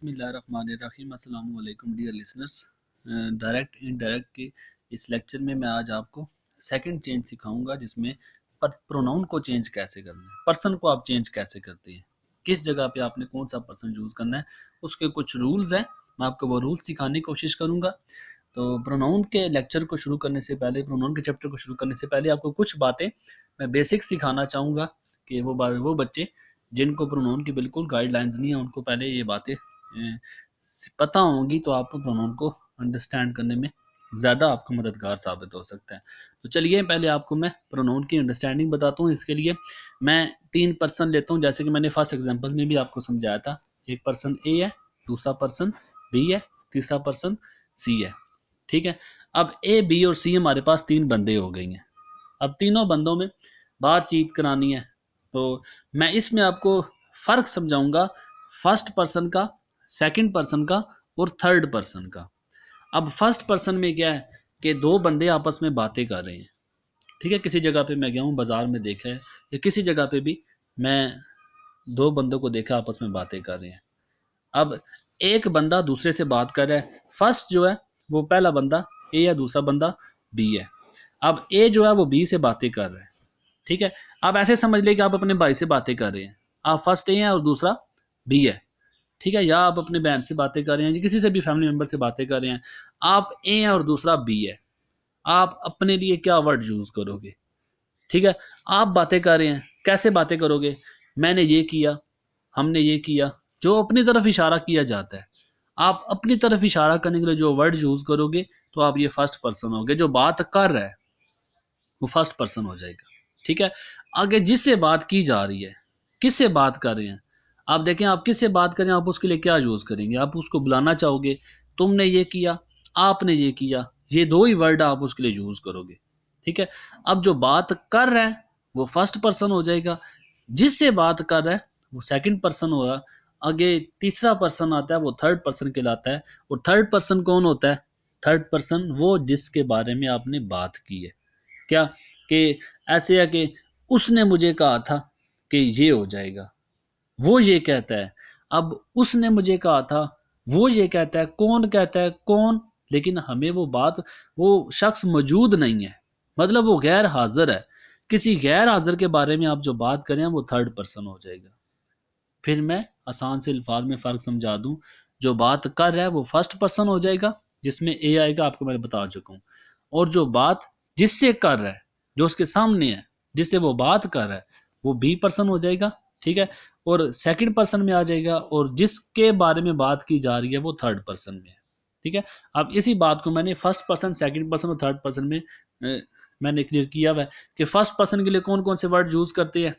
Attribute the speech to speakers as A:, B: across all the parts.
A: बिस्मिल्लाहिर्रहमानिर्रहीम। अस्सलाम वालेकुम डियर लिसनर्स। डायरेक्ट इनडायरेक्ट के इस लेक्चर में मैं आज आपको सेकंड चेंज सिखाऊंगा, जिसमें प्रोनाउन को चेंज कैसे करना है, पर्सन को आप चेंज कैसे करते हैं, किस जगह पे आपने कौन सा पर्सन यूज़ करना है, उसके कुछ रूल्स हैं। मैं आपको वो रूल्स सिखाने की कोशिश करूंगा। तो प्रोनाउन के लेक्चर को शुरू करने से पहले, प्रोनाउन के चैप्टर को शुरू करने से पहले आपको कुछ बातें मैं बेसिक सिखाना चाहूँगा कि वो बच्चे जिनको प्रोनाउन की बिल्कुल गाइडलाइंस नहीं है, उनको पहले ये बातें पता होंगी, तो आप प्रोनाउन को अंडरस्टैंड करने में ज़्यादा आपको मददगार साबित हो सकता है। तो चलिए पहले आपको मैं प्रोनाउन की अंडरस्टैंडिंग बताता हूँ। इसके लिए मैं 3 पर्सन लेता हूँ, जैसे कि मैंने फर्स्ट एग्जांपल में भी आपको समझाया था। एक पर्सन ए है, दूसरा पर्सन बी है, तीसरा पर्सन सी है। ठीक है, अब ए बी और सी हमारे पास 3 बंदे हो गई हैं। अब तीनों बंदों में बातचीत करानी है, तो मैं इसमें आपको फ़र्क समझाऊंगा फर्स्ट पर्सन का, सेकंड पर्सन का और थर्ड पर्सन का। अब फर्स्ट पर्सन में क्या है कि 2 बंदे आपस में बातें कर रहे हैं। ठीक है, किसी जगह पे मैं गया हूँ, बाजार में देखा है, या किसी जगह पे भी मैं 2 बंदों को देखा आपस में बातें कर रहे हैं। अब एक बंदा दूसरे से बात कर रहा है। फर्स्ट जो है वो पहला बंदा ए या दूसरा बंदा बी है। अब ए जो है वो बी से बातें कर रहा है। ठीक है, आप ऐसे समझ ले कि आप अपने भाई से बातें कर रहे हैं। आप फर्स्ट ए हैं और दूसरा बी है। ठीक है, या आप अपने बहन से बातें कर रहे हैं, किसी से भी फैमिली मेंबर से बातें कर रहे हैं। आप ए हैं और दूसरा बी है। आप अपने लिए क्या वर्ड यूज करोगे? ठीक है, आप बातें कर रहे हैं, कैसे बातें करोगे? मैंने ये किया, हमने ये किया, जो अपनी तरफ इशारा किया जाता है। आप अपनी तरफ इशारा करने के लिए जो वर्ड यूज करोगे, तो आप ये फर्स्ट पर्सन होगे। जो बात कर रहा है वो फर्स्ट पर्सन हो जाएगा। ठीक है, आगे जिससे बात की जा रही है, किससे बात कर रहे हैं, आप देखें आप किससे बात करें, आप उसके लिए क्या यूज करेंगे? आप उसको बुलाना चाहोगे, तुमने ये किया, आपने ये किया, ये 2 ही वर्ड आप उसके लिए यूज करोगे। ठीक है, अब जो बात कर रहा है वो फर्स्ट पर्सन हो जाएगा, जिससे बात कर रहा है वो सेकंड पर्सन होगा। आगे तीसरा पर्सन आता है, वो थर्ड पर्सन कहलाता है। और थर्ड पर्सन कौन होता है? थर्ड पर्सन वो जिसके बारे में आपने बात की है। क्या कि ऐसे है कि उसने मुझे कहा था कि ये हो जाएगा, वो ये कहता है। अब उसने मुझे कहा था, वो ये कहता है, कौन कहता है? कौन? लेकिन हमें वो बात, वो शख्स मौजूद नहीं है, मतलब वो गैर हाजिर है। किसी गैर हाजिर के बारे में आप जो बात करें वो थर्ड पर्सन हो जाएगा। फिर मैं आसान से अल्फाज में फ़र्क समझा दूं। जो बात कर रहा है वो फर्स्ट पर्सन हो जाएगा, जिसमें ए आएगा, आपको मैंने बता चुका हूँ। और जो बात जिससे कर रहा है, जो उसके सामने है, जिससे वो बात कर रहा है, वो बी पर्सन हो जाएगा। ठीक है, और सेकंड पर्सन में आ जाएगा, और जिसके बारे में बात की जा रही है वो थर्ड पर्सन में है। ठीक है, अब इसी बात को मैंने फर्स्ट पर्सन, सेकंड पर्सन और थर्ड पर्सन में मैंने क्लियर किया हुआ है कि फर्स्ट पर्सन के लिए कौन कौन से वर्ड यूज करते हैं।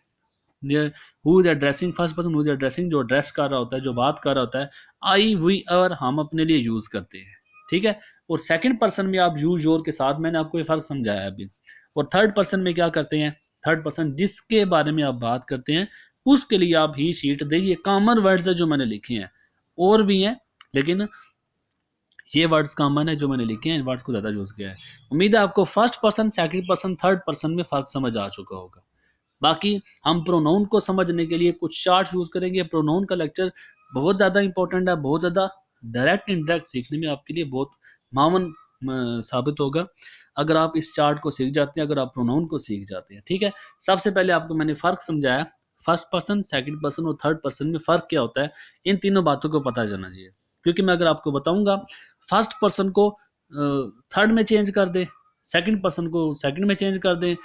A: Who is addressing, first person who is addressing, जो एड्रेस कर रहा होता है, जो बात कर रहा होता है। आई, वी, अवर हम अपने लिए यूज करते हैं। ठीक है, और सेकंड पर्सन में आप यूज योर के साथ, मैंने आपको ये फर्क समझाया अभी। और थर्ड पर्सन में क्या करते हैं? थर्ड पर्सन जिसके बारे में आप बात करते हैं उसके लिए आप ही शीट दे। ये कॉमन वर्ड्स है जो मैंने लिखे हैं, और भी हैं, लेकिन ये वर्ड्स कॉमन है जो मैंने लिखे हैं, इन वर्ड्स को ज्यादा यूज किया है। उम्मीद है आपको first person, second person, third person में फर्क समझ आ चुका होगा। बाकी हम प्रोनाउन को समझने के लिए कुछ चार्ट यूज करेंगे। प्रोनाउन का लेक्चर बहुत ज़्यादा इंपॉर्टेंट है, बहुत ज़्यादा डायरेक्ट इंडायरेक्ट सीखने में आपके लिए बहुत मावन साबित होगा अगर आप इस चार्ट को सीख जाते हैं, अगर आप प्रोनाउन को सीख जाते हैं। ठीक है, सबसे पहले आपको मैंने फ़र्क समझाया, फर्स्ट पर्सन, सेकंड पर्सन और थर्ड पर्सन में फ़र्क क्या होता है। इन तीनों बातों को पता चलना चाहिए, क्योंकि मैं अगर आपको बताऊंगा फर्स्ट पर्सन को थर्ड में चेंज कर दे, सेकंड पर्सन को सेकंड में चेंज कर दे,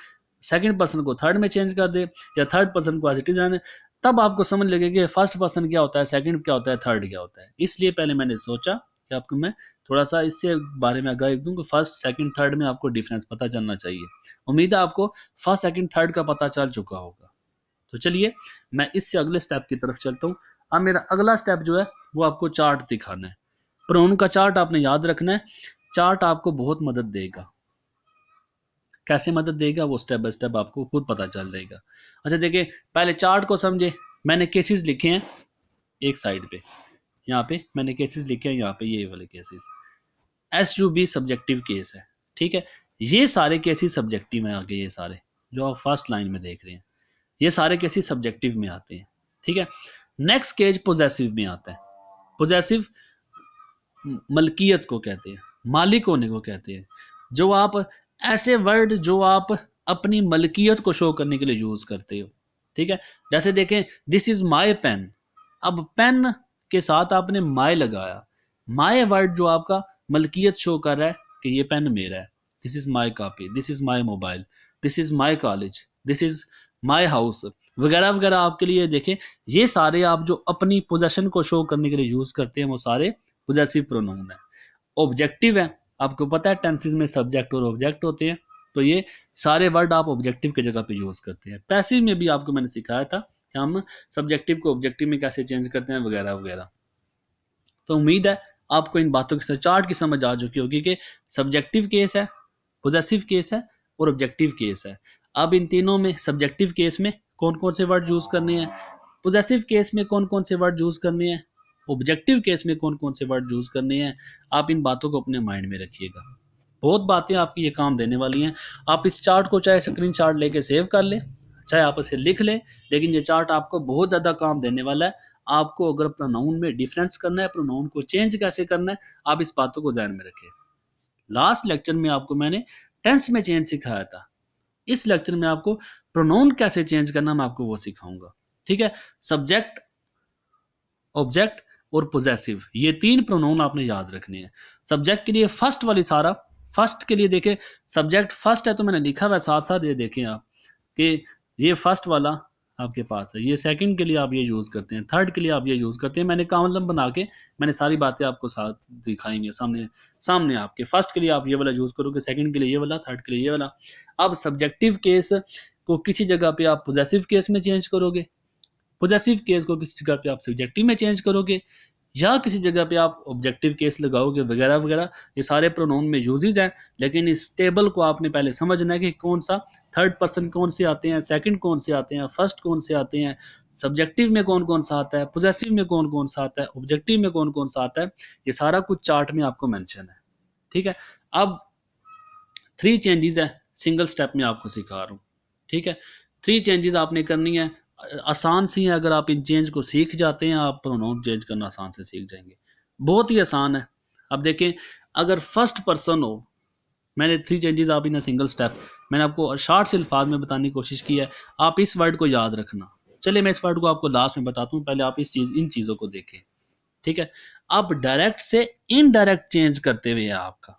A: सेकंड पर्सन को थर्ड में चेंज कर दे, या थर्ड पर्सन को एज इट इज रहने, तब आपको समझ लगे कि फर्स्ट पर्सन क्या होता है, सेकंड क्या होता है, थर्ड क्या होता है। इसलिए पहले मैंने सोचा कि आपको मैं थोड़ा सा इससे बारे में आगाही दूं कि फर्स्ट, सेकंड, थर्ड में आपको डिफरेंस पता चलना चाहिए। उम्मीद है आपको फर्स्ट, सेकंड, थर्ड का पता चल चुका होगा। तो चलिए मैं इससे अगले स्टेप की तरफ चलता हूँ। अब मेरा अगला स्टेप जो है वो आपको चार्ट दिखाना है। प्रोनाउन का चार्ट आपने याद रखना है। चार्ट आपको बहुत मदद देगा। कैसे मदद देगा वो स्टेप बाय स्टेप आपको खुद पता चल जाएगा। अच्छा देखिए, पहले चार्ट को समझे। मैंने केसेस लिखे हैं एक साइड पे, यहाँ पे मैंने केसेस लिखे हैं, यहाँ पे ये वाले केसेस SUB सब्जेक्टिव केस है। ठीक है, ये सारे केसेस सब्जेक्टिव में आगे, ये सारे जो आप फर्स्ट लाइन में देख रहे हैं ये सारे केसेस सब्जेक्टिव में आते हैं। ठीक है, नेक्स्ट केस पोजेसिव में आता है। पोजेसिव मलकियत को कहते हैं, मालिक होने को कहते हैं। जो आप ऐसे वर्ड जो आप अपनी मलकियत को शो करने के लिए यूज करते हो, ठीक है। जैसे देखें, दिस इज माई पेन। अब पेन के साथ आपने माई लगाया, माई वर्ड जो आपका मलकियत शो कर रहा है कि ये पेन मेरा है। This is my copy, this is my mobile, this is my college, this is my house वगैरह वगैरह। आपके लिए देखें, ये सारे आप जो अपनी पोजेशन को शो करने के लिए यूज करते हैं वो सारे पोजेसिव प्रोनाउन है। ऑब्जेक्टिव है, आपको पता है टेंसेस में सब्जेक्ट और ऑब्जेक्ट होते हैं, तो ये सारे वर्ड आप ऑब्जेक्टिव की जगह पे यूज करते हैं। पैसिव में भी आपको मैंने सिखाया था कि हम सब्जेक्टिव को ऑब्जेक्टिव में कैसे चेंज करते हैं वगैरह वगैरह। तो उम्मीद है आपको इन बातों के चार्ट की समझ आ चुकी होगी कि सब्जेक्टिव केस है, पोजेसिव केस है और ऑब्जेक्टिव केस है। अब इन तीनों में सब्जेक्टिव केस में कौन कौन से वर्ड यूज करने हैं, पोजेसिव केस में कौन कौन से वर्ड यूज करने हैं, ऑब्जेक्टिव केस में कौन कौन से वर्ड यूज करने हैं। आप इन बातों को अपने माइंड में रखिएगा, बहुत बातें आपकी ये काम देने वाली हैं। आप इस चार्ट को चाहे स्क्रीनशॉट लेके सेव कर ले, चाहे आप इसे लिख ले, लेकिन ये चार्ट आपको बहुत ज़्यादा काम देने वाला है। आपको अगर प्रोनाउन में डिफरेंस करना है, प्रोनाउन को चेंज कैसे करना है, आप इस बातों को ध्यान में रखें। लास्ट लेक्चर में आपको मैंने टेंस में चेंज सिखाया था, इस लेक्चर में आपको प्रोनाउन कैसे चेंज करना मैं आपको वो सिखाऊंगा, ठीक है। सब्जेक्ट, ऑब्जेक्ट और पोजेसिव, ये तीन प्रोनाउन आपने याद रखने हैं। सब्जेक्ट के लिए फर्स्ट वाली सारा, फर्स्ट के लिए देखें, सब्जेक्ट फर्स्ट है तो मैंने लिखा हुआ है साथ साथ, ये देखें आप कि ये फर्स्ट वाला आपके पास है, ये सेकंड के लिए आप ये यूज करते हैं, थर्ड के लिए आप ये यूज करते हैं। मैंने कॉलम बना के मैंने सारी बातें आपको साथ दिखाएंगे सामने सामने आपके। फर्स्ट के लिए आप ये वाला यूज करोगे, सेकंड के लिए ये वाला, थर्ड के लिए ये वाला। अब सब्जेक्टिव केस को किसी जगह पे आप पोजेसिव केस में चेंज करोगे, पोजेसिव केस को किसी जगह पे आप सब्जेक्टिव में चेंज करोगे, या किसी जगह पे आप ऑब्जेक्टिव केस लगाओगे वगैरह वगैरह। ये सारे प्रोनाउन में यूजेस हैं, लेकिन इस टेबल को आपने पहले समझना है कि कौन सा थर्ड पर्सन कौन से आते हैं, सेकंड कौन से आते हैं, फर्स्ट कौन से आते हैं, सब्जेक्टिव में कौन कौन सा आता है, पोजेसिव में कौन कौन सा आता है, ऑब्जेक्टिव में कौन कौन सा आता है। ये सारा कुछ चार्ट में आपको मेंशन है, ठीक है। अब 3 चेंजेस है, सिंगल स्टेप में आपको सिखा रहा हूँ, ठीक है। 3 चेंजेस आपने करनी है, आसान सी है। अगर आप इन चेंज को सीख जाते हैं, आप प्रोनाउन चेंज करना आसान से सीख जाएंगे, बहुत ही आसान है। अब देखें, अगर फर्स्ट पर्सन हो, मैंने 3 चेंजेस आप इन सिंगल स्टेप मैंने आपको शॉर्ट से अल्फाज में बताने की कोशिश की है। आप इस वर्ड को याद रखना। चलिए मैं इस वर्ड को आपको लास्ट में बताता हूँ, पहले आप इन चीज़ों को देखें, ठीक है। आप डायरेक्ट से इनडायरेक्ट चेंज करते हुए आपका,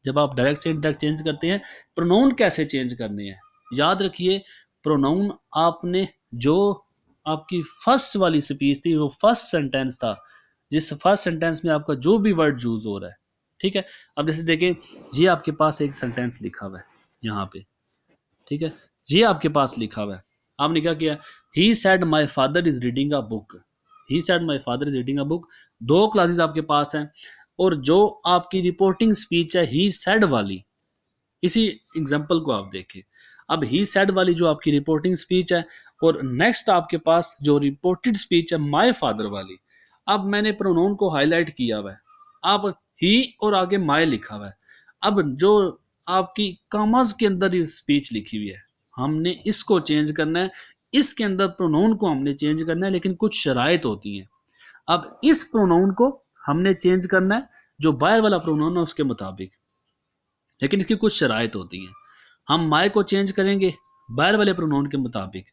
A: जब आप डायरेक्ट से इनडायरेक्ट चेंज करते हैं, प्रोनाउन कैसे चेंज करने हैं याद रखिए। प्रोनाउन आपने जो आपकी फर्स्ट वाली स्पीच थी, वो फर्स्ट सेंटेंस था, जिस फर्स्ट सेंटेंस में आपका जो भी वर्ड यूज हो रहा है, ठीक है। अब जैसे देखें, ये आपके पास एक सेंटेंस लिखा हुआ है यहाँ पे, ठीक है। ये आपके पास लिखा हुआ है, आपने क्या किया, he said my father is reading a book, he said my father is reading a book. 2 classes आपके पास हैं, और जो आपकी रिपोर्टिंग स्पीच है ही सेड वाली, इसी एग्जांपल को आप देखें। अब ही सेड वाली जो आपकी रिपोर्टिंग स्पीच है, और नेक्स्ट आपके पास जो रिपोर्टेड स्पीच है माय फादर वाली। अब मैंने प्रोनाउन को हाईलाइट किया हुआ है, अब ही और आगे माय लिखा हुआ है। अब जो आपकी कॉमास के अंदर ये स्पीच लिखी हुई है, हमने इसको चेंज करना है, इसके अंदर प्रोनाउन को हमने चेंज करना है, लेकिन कुछ शराइत होती हैं। अब इस प्रोनाउन को हमने चेंज करना है जो बाहर वाला प्रोनाउन है उसके मुताबिक, लेकिन इसकी कुछ शराइत होती हैं। हम माय को चेंज करेंगे बाहर वाले प्रोनाउन के मुताबिक,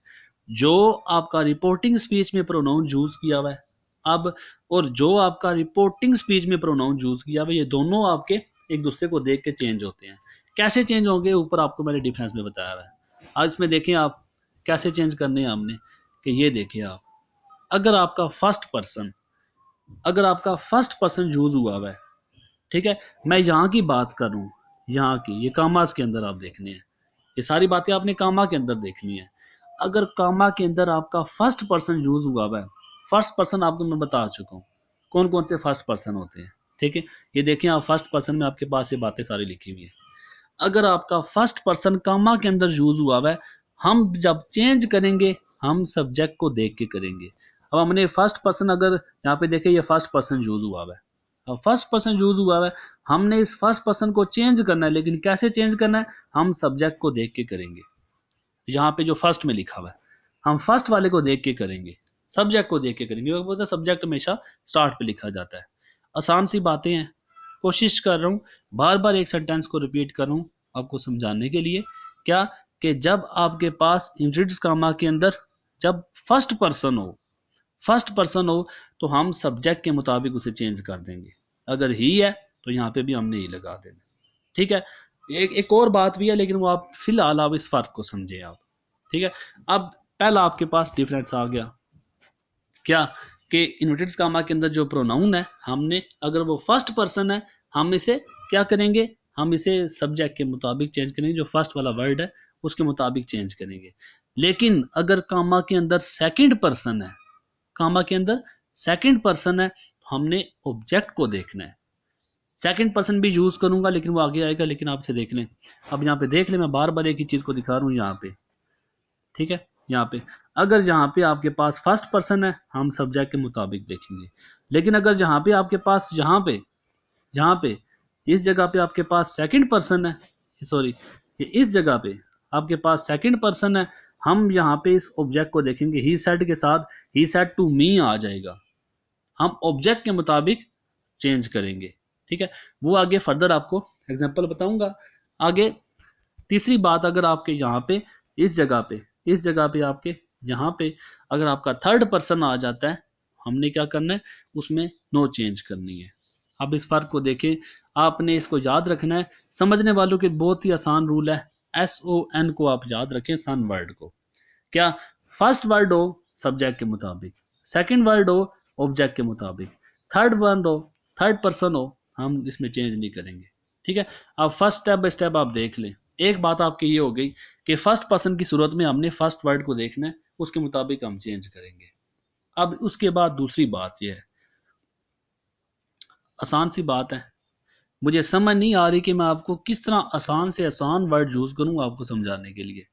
A: जो आपका रिपोर्टिंग स्पीच में प्रोनाउन यूज किया हुआ है अब, और जो आपका रिपोर्टिंग स्पीच में प्रोनाउन यूज किया हुआ है, ये दोनों आपके एक दूसरे को देख के चेंज होते हैं। कैसे चेंज होंगे, ऊपर आपको मैंने डिफरेंस में बताया हुआ है। आज इसमें देखें आप कैसे चेंज करने हैं हमने, कि ये देखिए आप, अगर आपका फर्स्ट पर्सन यूज हुआ हुआ है, ठीक है, मैं यहाँ की बात कर रहा हूँ, यहाँ की, ये कामास के अंदर आप देखने हैं, ये सारी बातें आपने कामा के अंदर देखनी है। अगर कामा के अंदर आपका फर्स्ट पर्सन यूज हुआ है, फर्स्ट पर्सन आपको मैं बता चुका हूँ कौन कौन से फर्स्ट पर्सन होते हैं, ठीक है। ये देखें आप, फर्स्ट पर्सन में आपके पास ये बातें सारी लिखी हुई है। अगर आपका फर्स्ट पर्सन कामा के अंदर यूज हुआ है, हम जब चेंज करेंगे हम सब्जेक्ट को देख के करेंगे। अब हमने फर्स्ट पर्सन, अगर यहाँ पे देखें ये फर्स्ट पर्सन यूज हुआ है, अब फर्स्ट पर्सन यूज हुआ है, हमने इस फर्स्ट पर्सन को चेंज करना है, लेकिन कैसे चेंज करना है, हम सब्जेक्ट को देख के करेंगे। यहाँ पे जो फर्स्ट में लिखा हुआ है, हम फर्स्ट वाले को देख के करेंगे, सब्जेक्ट को देख के करेंगे, वो बोलते हैं सब्जेक्ट हमेशा स्टार्ट पे लिखा जाता है। आसान सी बातें हैं, कोशिश कर रहा हूँ बार बार एक सेंटेंस को रिपीट कर रहा हूँ आपको समझाने के लिए। क्या कि जब आपके पास इंवर्टेड कामा के अंदर जब फर्स्ट पर्सन हो तो हम सब्जेक्ट के मुताबिक उसे चेंज कर देंगे। अगर ही है तो यहाँ पे भी हमने ही लगा देना, ठीक है। एक और बात भी है, लेकिन वो आप फिलहाल आप इस फर्क को समझे आप, ठीक है। अब पहला आपके पास डिफरेंस आ गया, क्या कि इन्वर्टेड कामा के अंदर जो प्रोनाउन है, हमने अगर वो फर्स्ट पर्सन है हम इसे क्या करेंगे, हम इसे सब्जेक्ट के मुताबिक चेंज करेंगे, जो फर्स्ट वाला वर्ड है उसके मुताबिक चेंज करेंगे। लेकिन अगर कामा के अंदर सेकंड पर्सन है, कामा के अंदर सेकंड पर्सन है, हमने ऑब्जेक्ट को देखना है। सेकंड पर्सन भी यूज करूंगा लेकिन वो आगे आएगा, लेकिन आप इसे देख लें। अब यहाँ पे देख लें, मैं बार बार एक ही चीज को दिखा रहा हूँ यहाँ पे, ठीक है। यहाँ पे अगर जहाँ पे आपके पास फर्स्ट पर्सन है हम सब्जेक्ट के मुताबिक देखेंगे, लेकिन अगर जहाँ पे आपके पास जहाँ पे इस जगह पे आपके पास सेकंड पर्सन है, सॉरी इस जगह पे आपके पास सेकंड पर्सन है, हम यहाँ पे इस ऑब्जेक्ट को देखेंगे, ही सेड के साथ ही सेड टू मी आ जाएगा, हम ऑब्जेक्ट के मुताबिक चेंज करेंगे, ठीक है। वो आगे फर्दर आपको एग्जांपल बताऊंगा आगे। तीसरी बात, अगर आपके यहाँ पे इस जगह पे आपके यहाँ पे अगर आपका थर्ड पर्सन आ जाता है, हमने क्या करना है, उसमें नो चेंज करनी है। अब इस फर्क को देखें, आपने इसको याद रखना है। समझने वालों के बहुत ही आसान रूल है, SON को आप याद रखें, सन वर्ड को। क्या फर्स्ट वर्ड हो सब्जेक्ट के मुताबिक, सेकंड वर्ड हो ऑब्जेक्ट के मुताबिक, थर्ड वर्ड हो, थर्ड पर्सन हो, हम इसमें चेंज नहीं करेंगे, ठीक है। अब फर्स्ट स्टेप बाय स्टेप आप देख लें। एक बात आपकी ये हो गई कि फर्स्ट पर्सन की सूरत में हमने फर्स्ट वर्ड को देखना है, उसके मुताबिक हम चेंज करेंगे। अब उसके बाद दूसरी बात यह है, आसान सी बात है, मुझे समझ नहीं आ रही कि मैं आपको किस तरह आसान से आसान वर्ड यूज करूं आपको समझाने के लिए।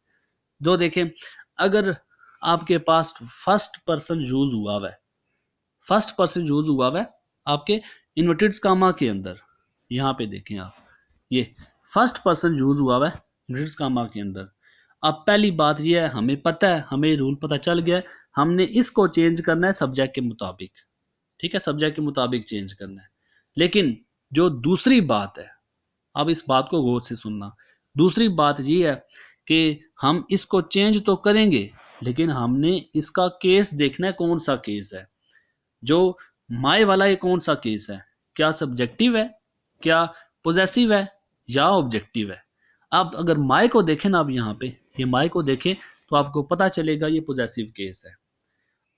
A: जो देखें, अगर आपके पास फर्स्ट पर्सन यूज हुआ हुआ है, फर्स्ट पर्सन यूज हुआ हुआ है आपके इन्वर्टेड कामा के अंदर, यहां पे देखें आप, ये फर्स्ट पर्सन यूज हुआ हुआ है इन्वर्टेड कामा के अंदर। अब पहली बात ये है, हमें पता है, हमें रूल पता चल गया है, हमने इसको चेंज करना है सब्जेक्ट के मुताबिक, ठीक है, सब्जेक्ट के मुताबिक चेंज करना है। लेकिन जो दूसरी बात है, अब इस बात को गौर से सुनना, दूसरी बात ये है कि हम इसको चेंज तो करेंगे, लेकिन हमने इसका केस देखना है, कौन सा केस है, जो माय वाला ये कौन सा केस है, क्या सब्जेक्टिव है, क्या पोजेसिव है, या ऑब्जेक्टिव है। आप अगर माय को देखें ना, आप यहाँ पे ये माय को देखें तो आपको पता चलेगा ये पोजेसिव केस है।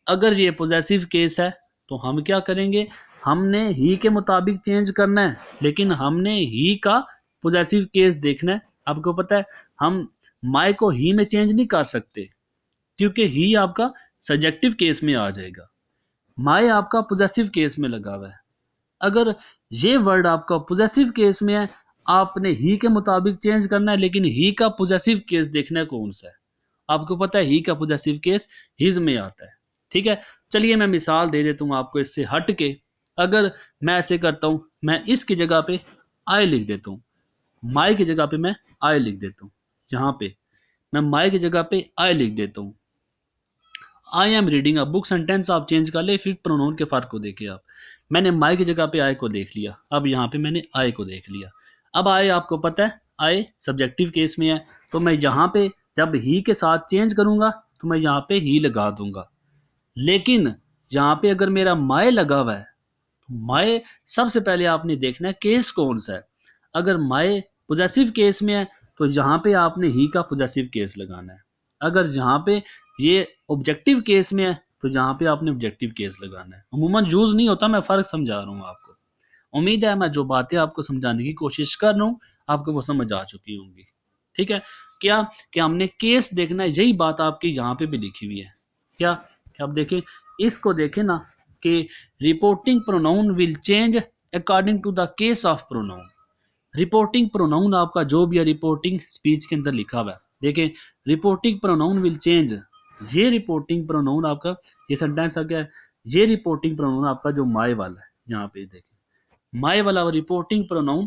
A: अगर ये पोजेसिव केस है तो हम क्या करेंगे, हमने ही के मुताबिक चेंज करना है, लेकिन हमने ही का पोजेसिव केस देखना है। आपको पता है हम माय को ही में चेंज नहीं कर सकते, क्योंकि ही आपका सब्जेक्टिव केस में आ जाएगा, माय आपका पोजेसिव केस में लगा हुआ है। अगर ये वर्ड आपका पोजेसिव केस में है, आपने ही के मुताबिक चेंज करना है, लेकिन ही का पोजेसिव केस देखना है कौन सा है। आपको पता है ही का पोजेसिव केस हिज में आता है, ठीक है। चलिए मैं मिसाल दे देता हूं आपको इससे हट के। अगर मैं ऐसे करता हूं, मैं इसकी जगह पे आई लिख देता हूं, माई की जगह पे मैं आई लिख देता हूं, यहां पे मैं माई की जगह पे आई लिख देता हूं, I am reading a book. Sentence आप चेंज कर ले, फिर प्रोनाउन के फर्क को देखिए आप। मैंने माई की जगह पे आई को देख लिया, अब यहाँ पे मैंने आई को देख लिया। अब आई आपको पता है आई सब्जेक्टिव केस में है, तो मैं यहाँ पे जब ही के साथ चेंज करूंगा तो मैं यहाँ पे ही लगा दूंगा। लेकिन यहाँ पे अगर मेरा माय लगा हुआ है, तो माय सबसे पहले आपने देखना है केस कौन सा है। अगर माय पोजेसिव केस में है तो यहाँ पे आपने ही का पोजेसिव केस लगाना है। अगर यहाँ पे ये ऑब्जेक्टिव केस में है तो यहाँ पे आपने ऑब्जेक्टिव केस लगाना है। अमूमन यूज नहीं होता, मैं फर्क समझा रहा हूँ आपको। उम्मीद है मैं जो बातें आपको समझाने की कोशिश कर रहा हूँ आपको वो समझ आ चुकी होंगी, ठीक है। क्या कि हमने केस देखना है, यही बात आपकी यहाँ पे भी लिखी हुई है। क्या कि आप देखें, इसको देखें ना कि reporting pronoun will change according to the case of pronoun. Reporting pronoun आपका जो भी है रिपोर्टिंग स्पीच के अंदर लिखा हुआ है, देखें रिपोर्टिंग प्रोनाउन विल चेंज, ये रिपोर्टिंग प्रोनाउन आपका, ये सेंटेंस आ गया है, ये रिपोर्टिंग प्रोनाउन आपका जो माय वाला है, यहाँ पे देखें माय वाला reporting pronoun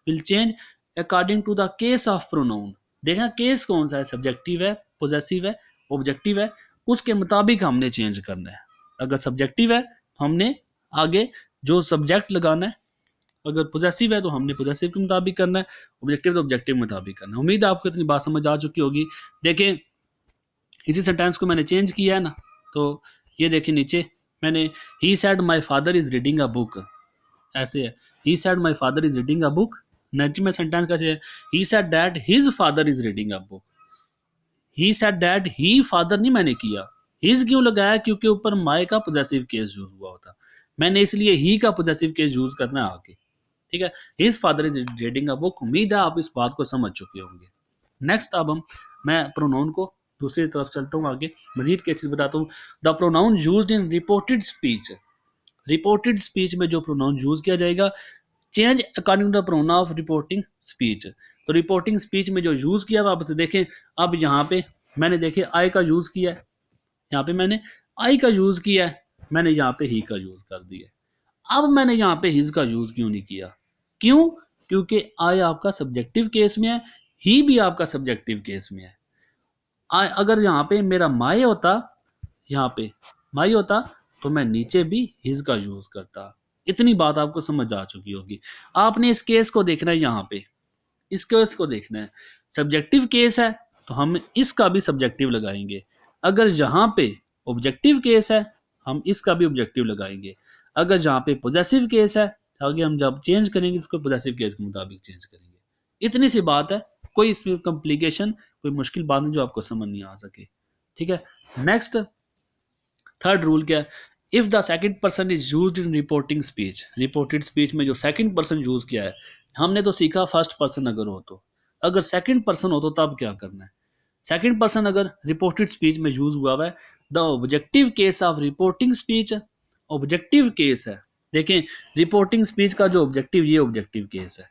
A: will change according to the case of pronoun. देखा केस कौन सा है, सब्जेक्टिव है, पोजेसिव है, ऑब्जेक्टिव है, उसके मुताबिक हमने चेंज करना है। अगर सब्जेक्टिव है तो हमने आगे जो सब्जेक्ट लगाना है, अगर पोजेसिव है तो हमने पोजेसिव के मुताबिक करना है, ऑब्जेक्टिव तो ऑब्जेक्टिव के मुताबिक करना है। उम्मीद है आपको इतनी बात समझ आ चुकी होगी। देखें इसी सेंटेंस को मैंने चेंज किया है ना, तो ये देखिए नीचे मैंने he said my father is reading a book, ऐसे है he said my father is reading a book. Negative में सेंटेंस कैसे है, he said that his father is reading a book. He said that he father नहीं मैंने किया, his क्यों लगाया, क्योंकि ऊपर माई का पोजेसिव केस यूज हुआ होता, मैंने इसलिए ही का पोजेसिव केस यूज करना है आगे। ठीक है, his father is reading a book. उम्मीद है आप इस बात को समझ चुके होंगे। नेक्स्ट अब मैं प्रोनाउन को दूसरी तरफ चलता हूँ, आगे मजीद केसेस बताता हूँ। The pronoun used in reported speech, reported speech में जो प्रोनाउन यूज किया जाएगा, change according to the pronoun of reporting speech. तो रिपोर्टिंग स्पीच में जो यूज किया आप देखें, अब यहाँ पे मैंने देखे आई का यूज किया है, यहाँ पे मैंने आई का यूज किया है, मैंने यहाँ पे ही का यूज कर दिया। अब मैंने यहाँ पे हिज का यूज क्यों नहीं किया, क्यों, क्योंकि आई आपका सब्जेक्टिव केस में है, ही भी आपका सब्जेक्टिव केस में है। अगर यहाँ पे मेरा माई होता, यहाँ पे माई होता, तो मैं नीचे भी हिज का यूज करता। इतनी बात आपको समझ आ चुकी होगी। आपने इस केस को देखना है, यहाँ पे इस केस को देखना है, सब्जेक्टिव केस है तो हम इसका भी सब्जेक्टिव लगाएंगे। अगर यहाँ पे ऑब्जेक्टिव केस है हम इसका भी ऑब्जेक्टिव लगाएंगे। अगर जहाँ पे पोजेसिव केस है आगे हम जब चेंज करेंगे उसको पोजेसिव केस के मुताबिक चेंज करेंगे। इतनी सी बात है, कोई इसमें कॉम्प्लिकेशन कोई मुश्किल बात नहीं जो आपको समझ नहीं आ सके। ठीक है, नेक्स्ट थर्ड रूल क्या है, if the second person is used in reporting speech, reported speech में जो सेकंड पर्सन यूज किया है, हमने तो सीखा फर्स्ट पर्सन अगर हो तो, अगर सेकंड पर्सन हो तो तब क्या करना है। सेकंड पर्सन अगर रिपोर्टेड स्पीच में यूज हुआ है, the objective case of reporting speech, objective case है। देखें रिपोर्टिंग स्पीच का जो ऑब्जेक्टिव, ये ऑब्जेक्टिव केस है।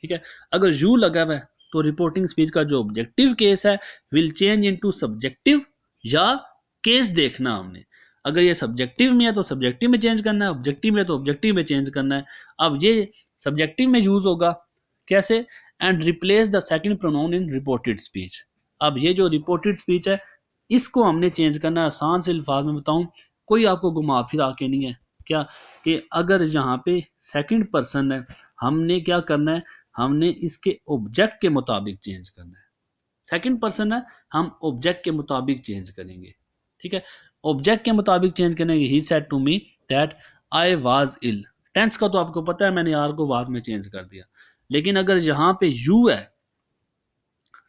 A: ठीक है, अगर यू लगा हुआ है तो रिपोर्टिंग स्पीच का जो ऑब्जेक्टिव केस है विल चेंज इनटू सब्जेक्टिव या केस देखना हमने। अगर ये सब्जेक्टिव में है तो सब्जेक्टिव में चेंज करना है, ऑब्जेक्टिव में तो ऑब्जेक्टिव में चेंज करना है। अब ये सब्जेक्टिव में यूज होगा कैसे, and replace the second pronoun in reported speech. अब ये जो रिपोर्टेड स्पीच है इसको हमने चेंज करना है। आसान से अल्फाज में बताऊं, कोई आपको घुमा फिरा के नहीं है क्या, कि अगर यहाँ पे सेकंड पर्सन है हमने क्या करना है, हमने इसके ऑब्जेक्ट के मुताबिक चेंज करना है। सेकंड पर्सन है हम ऑब्जेक्ट के मुताबिक चेंज करेंगे। ठीक है, ऑब्जेक्ट के मुताबिक चेंज करेंगे। He said to me that I was ill, tense का तो आपको पता है मैंने आर को वाज में चेंज कर दिया। लेकिन अगर यहाँ पे यू है,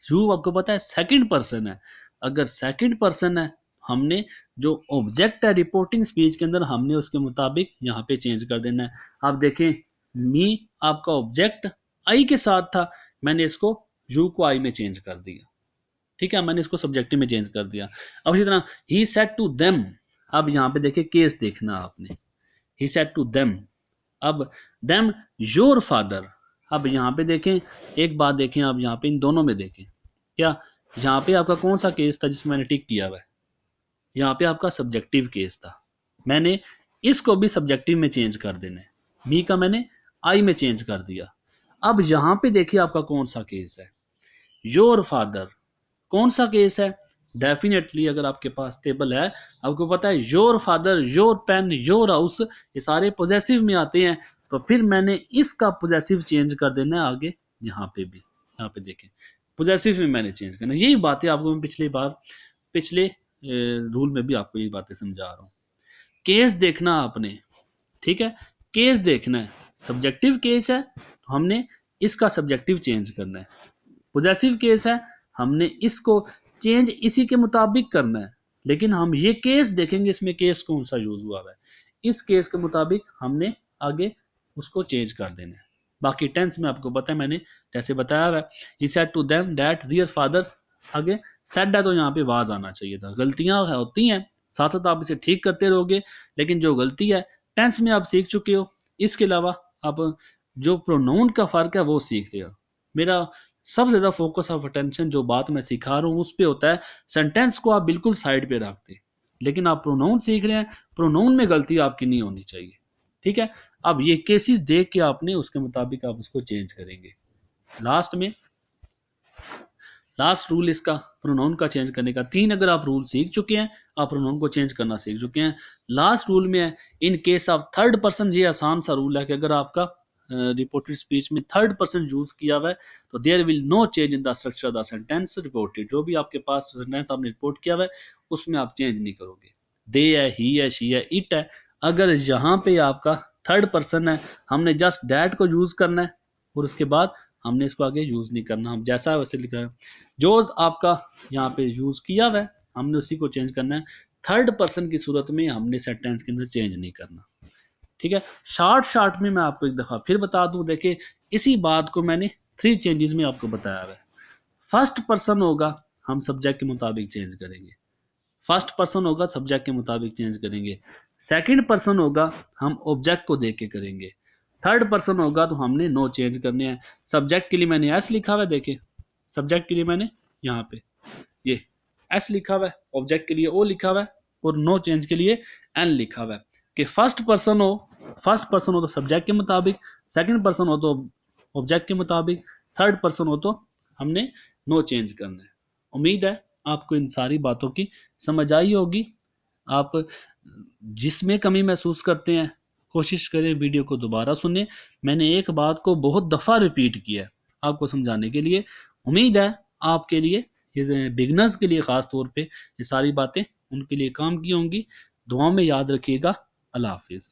A: यू आपको पता है सेकंड पर्सन है, अगर सेकंड पर्सन है हमने जो ऑब्जेक्ट है रिपोर्टिंग स्पीच के अंदर हमने उसके मुताबिक यहाँ पे चेंज कर देना है। आप देखें मी आपका ऑब्जेक्ट आई के साथ था, मैंने इसको यू को आई में चेंज कर दिया। ठीक है, मैंने इसको सब्जेक्टिव में चेंज कर दिया। अब इसी तरह ही सेड टू देम, अब यहाँ पे देखिए केस देखना आपने, ही सेड टू देम, अब देम योर फादर। अब यहाँ पे देखें एक बात देखें, आप यहाँ पे इन दोनों में देखें क्या, यहाँ पे आपका कौन सा केस था जिसमें मैंने टिक किया हुआ है, यहाँ पे आपका सब्जेक्टिव केस था, मैंने इसको भी सब्जेक्टिव में चेंज कर देना है, मी का मैंने आई में चेंज कर दिया। अब यहाँ पे देखिए आपका कौन सा केस है, योर फादर। कौन सा केस है, डेफिनेटली अगर आपके पास टेबल है आपको पता है your father, your pen, your house, ये सारे पोजेसिव में आते हैं। तो फिर मैंने इसका पोजेसिव चेंज कर देना है आगे, यहाँ पे भी, यहाँ पे देखें पोजेसिव में मैंने चेंज करना। यही बातें आपको मैं पिछले रूल में भी आपको यही बातें समझा रहा हूँ। केस देखना आपने, ठीक है, केस देखना है, सब्जेक्टिव केस है तो हमने इसका सब्जेक्टिव चेंज करना है, पोजेसिव केस है हमने इसको चेंज इसी के मुताबिक करना है। लेकिन हम ये केस देखेंगे इसमें केस कौन सा यूज हुआ है, इस केस के मुताबिक हमने आगे उसको चेंज कर देना है। बाकी टेंस में आपको पता है मैंने जैसे बताया है, he said to them that their father, आगे सेड है तो यहाँ पे वाज आना चाहिए था। गलतियां होती हैं, साथ साथ आप इसे ठीक करते रहोगे, लेकिन जो गलती है टेंस में आप सीख चुके हो, इसके अलावा आप जो प्रोनाउन का फर्क है वो सीख रहे हो। मेरा सबसे ज्यादा फोकस ऑफ अटेंशन जो बात मैं सिखा रहा हूँ उस पे होता है, सेंटेंस को आप बिल्कुल साइड पे रखते, लेकिन आप प्रोनाउन सीख रहे हैं, प्रोनाउन में गलती आपकी नहीं होनी चाहिए। ठीक है, अब ये केसेस देख के आपने उसके मुताबिक आप उसको चेंज करेंगे। लास्ट लास्ट रूल इसका प्रोनाउन का चेंज करने का। 3 अगर आप रूल सीख चुके हैं, आप प्रोनाउन को चेंज करना सीख चुके हैं। लास्ट रूल में है in case of third person, ये आसान सा रूल है कि अगर आपका रिपोर्टेड स्पीच में थर्ड पर्सन यूज किया हुआ है तो there will no change in the structure of the sentence reported. जो भी आपके पास सेंटेंस आपने रिपोर्ट किया हुआ है उसमें आप चेंज नहीं करोगे। दे है, ही है, शी है, इट है, अगर यहाँ पे आपका थर्ड पर्सन है हमने जस्ट डैट को यूज करना है और उसके बाद हमने इसको आगे यूज नहीं करना, हम जैसा है वैसे लिखा है। जो आपका यहाँ पे यूज किया हुआ है हमने उसी को चेंज करना है। थर्ड पर्सन की सूरत में हमने सेंटेंस के अंदर चेंज नहीं करना। ठीक है, शॉर्ट में मैं आपको एक दफा फिर बता दूं, देखिए इसी बात को मैंने 3 चेंजेस में आपको बताया है। फर्स्ट पर्सन होगा हम सब्जेक्ट के मुताबिक चेंज करेंगे, फर्स्ट पर्सन होगा सब्जेक्ट के मुताबिक चेंज करेंगे। सेकंड पर्सन होगा हम ऑब्जेक्ट को देख के करेंगे। थर्ड पर्सन होगा तो हमने नो चेंज करने हैं। सब्जेक्ट के लिए मैंने एस लिखा हुआ है, देखे सब्जेक्ट के लिए मैंने यहाँ पे ये एस लिखा हुआ है, ऑब्जेक्ट के लिए ओ लिखा हुआ है और नो चेंज के लिए एन लिखा हुआ है। कि फर्स्ट पर्सन हो तो सब्जेक्ट के मुताबिक, सेकंड पर्सन हो तो ऑब्जेक्ट के मुताबिक, थर्ड पर्सन हो तो हमने नो चेंज करना है। उम्मीद है आपको इन सारी बातों की समझ आई होगी। आप जिसमें कमी महसूस करते हैं कोशिश करें वीडियो को दोबारा सुने। मैंने एक बात को बहुत दफ़ा रिपीट किया है आपको समझाने के लिए। उम्मीद है आपके लिए, ये बिगनर्स के लिए ख़ास तौर पे ये सारी बातें उनके लिए काम की होंगी। दुआओं में याद रखिएगा। अल्लाह हाफिज़।